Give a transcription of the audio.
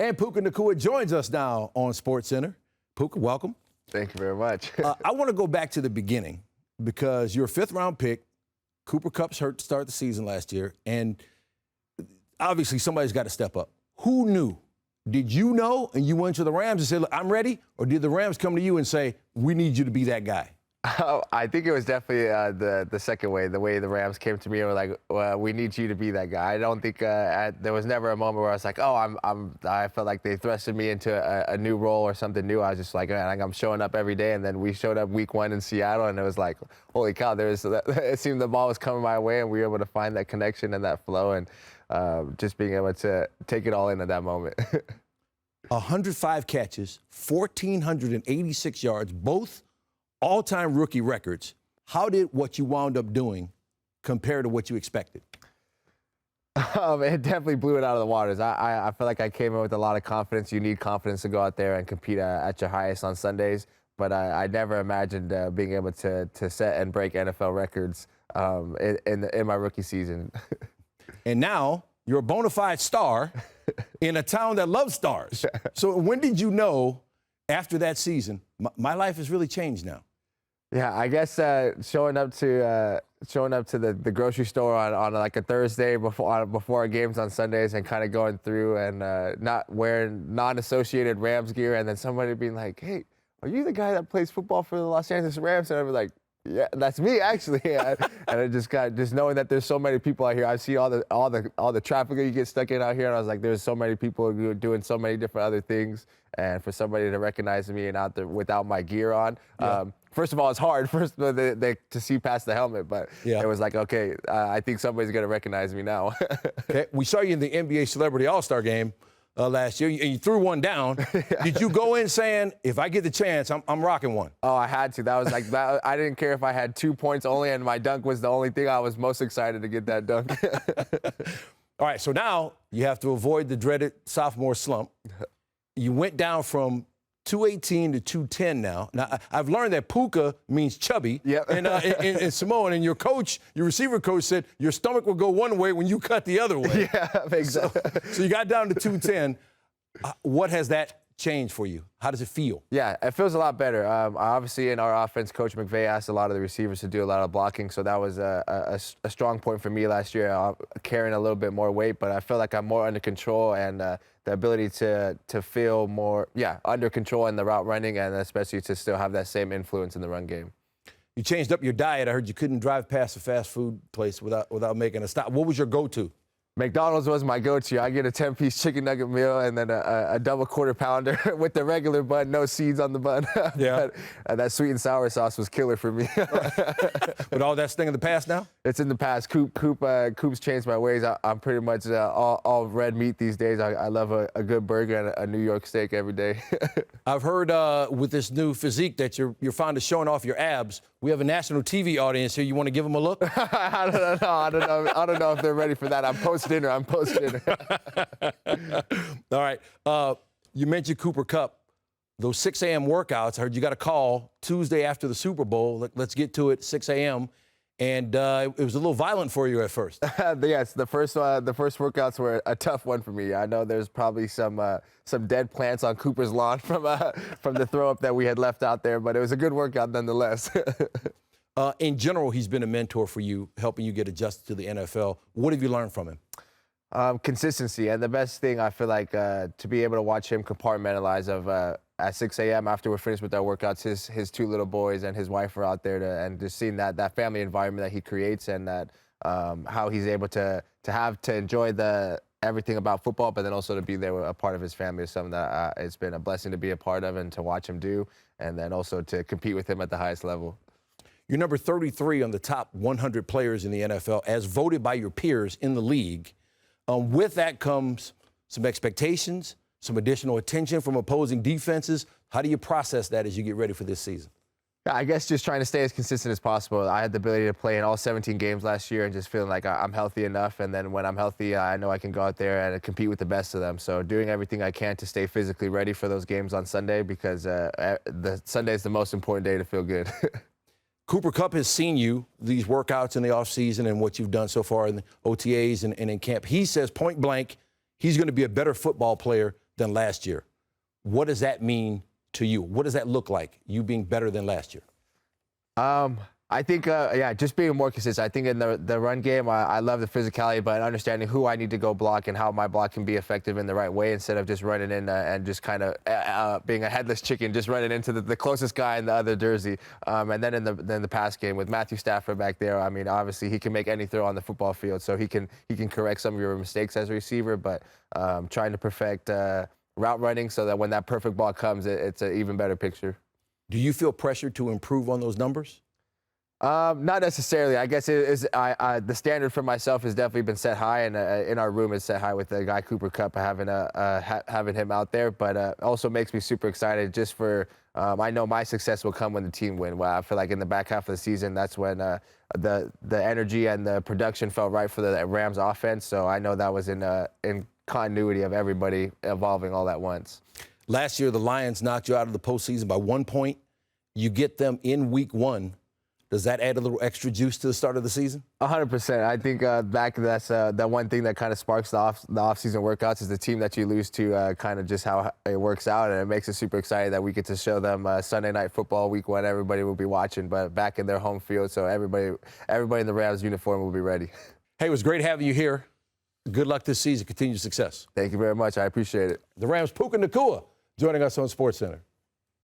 And Puka Nacua joins us now on SportsCenter. Puka, welcome. Thank you very much. I want to go back to the beginning because you're a fifth-round pick. Cooper Kupp's hurt to start the season last year, and obviously somebody's got to step up. Who knew? Did you know and you went to the Rams and said, look, I'm ready? Or did the Rams come to you and say, we need you to be that guy? I think it was definitely the second way, the way the Rams came to me and were like, well, we need you to be that guy. I don't think there was never a moment where I was like, oh, I felt like they thrusted me into a new role or something new. I was just like, man, I'm showing up every day. And then we showed up week 1 in Seattle, and it was like, holy cow, it seemed the ball was coming my way, and we were able to find that connection and that flow, and just being able to take it all in at that moment. 105 catches, 1,486 yards, both all-time rookie records. How did what you wound up doing compare to what you expected? It definitely blew it out of the waters. I feel like I came in with a lot of confidence. You need confidence to go out there and compete at your highest on Sundays. But I never imagined being able to set and break NFL records in my rookie season. And now you're a bona fide star in a town that loves stars. So when did you know after that season, my life has really changed now? Yeah, I guess showing up to the grocery store on like a Thursday before our games on Sundays, and kind of going through and not wearing non-associated Rams gear, and then somebody being like, "Hey, are you the guy that plays football for the Los Angeles Rams?" And I was like, yeah, that's me actually. And I just knowing that there's so many people out here. I see all the traffic that you get stuck in out here, and I was like, there's so many people who are doing so many different other things, and for somebody to recognize me and out there without my gear on. Yeah. First of all, it's hard to see past the helmet, but yeah. It was like, okay, I think somebody's gonna recognize me now. Okay. We saw you in the NBA Celebrity All-Star Game last year, and you threw one down. Yeah. Did you go in saying, if I get the chance, I'm rocking one? Oh, I had to. That was like, I didn't care if I had 2 points only, and my dunk was the only thing. I was most excited to get that dunk. All right, so now you have to avoid the dreaded sophomore slump. You went down from 218 to 210 now. Now, I've learned that Puka means chubby. Yep. And in Samoan, and your receiver coach said your stomach will go one way when you cut the other way. Yeah, exactly. So you got down to 210. What has that changed for you? How does it feel? Yeah, it feels a lot better. Obviously, in our offense, Coach McVay asked a lot of the receivers to do a lot of blocking, so that was a strong point for me last year, carrying a little bit more weight, but I feel like I'm more under control, and the ability to feel more, under control in the route running, and especially to still have that same influence in the run game. You changed up your diet. I heard you couldn't drive past a fast food place without making a stop. What was your go-to? McDonald's was my go-to. I get a 10-piece chicken nugget meal and then a double quarter pounder with the regular bun, no seeds on the bun. Yeah. But, that sweet and sour sauce was killer for me. But all that's thing in the past now? It's in the past. Coop's changed my ways. I'm pretty much all red meat these days. I love a good burger and a New York steak every day. I've heard with this new physique that you're fond of showing off your abs. We have a national TV audience here. You want to give them a look? I don't know if they're ready for that. I'm post-dinner. All right. You mentioned Cooper Kupp. Those 6 a.m. workouts, I heard you got a call Tuesday after the Super Bowl. Let's get to it, 6 a.m. And it was a little violent for you at first. Yes, the first workouts were a tough one for me. I know there's probably some dead plants on Cooper's lawn from the throw-up that we had left out there, but it was a good workout nonetheless. In general, he's been a mentor for you, helping you get adjusted to the NFL. What have you learned from him? Consistency, and the best thing I feel like to be able to watch him compartmentalize at 6 a.m. after we're finished with our workouts, his 2 little boys and his wife are out there and just seeing that family environment that he creates, and that how he's able to enjoy everything about football, but then also to be there a part of his family is something that it's been a blessing to be a part of and to watch him do, and then also to compete with him at the highest level. You're number 33 on the top 100 players in the NFL, as voted by your peers in the league. With that comes some expectations, some additional attention from opposing defenses. How do you process that as you get ready for this season? I guess just trying to stay as consistent as possible. I had the ability to play in all 17 games last year and just feeling like I'm healthy enough. And then when I'm healthy, I know I can go out there and compete with the best of them. So doing everything I can to stay physically ready for those games on Sunday, because the Sunday is the most important day to feel good. Cooper Kupp has seen you, these workouts in the offseason and what you've done so far in the OTAs and in camp. He says point blank, he's going to be a better football player than last year. What does that mean to you? What does that look like, you being better than last year? I think, just being more consistent. I think in the run game, I love the physicality, but understanding who I need to go block and how my block can be effective in the right way instead of just running in and just kind of being a headless chicken, just running into the closest guy in the other jersey. And then in the pass game with Matthew Stafford back there, I mean, obviously he can make any throw on the football field, so he can correct some of your mistakes as a receiver, but trying to perfect route running so that when that perfect ball comes, it's an even better picture. Do you feel pressured to improve on those numbers? Not necessarily. I guess it is. The standard for myself has definitely been set high, and in our room it's set high with the guy Cooper Kupp, having him out there. But also makes me super excited just for. I know my success will come when the team win. Well, I feel like in the back half of the season, that's when the energy and the production felt right for the Rams offense. So I know that was in continuity of everybody evolving all at once. Last year, the Lions knocked you out of the postseason by 1 point. You get them in week 1. Does that add a little extra juice to the start of the season? 100%. I think that's that one thing that kind of sparks the off-season workouts is the team that you lose to, kind of just how it works out, and it makes it super exciting that we get to show them Sunday Night Football week 1. Everybody will be watching, but back in their home field, so everybody in the Rams uniform will be ready. Hey, it was great having you here. Good luck this season. Continued success. Thank you very much. I appreciate it. The Rams' Puka Nacua joining us on SportsCenter.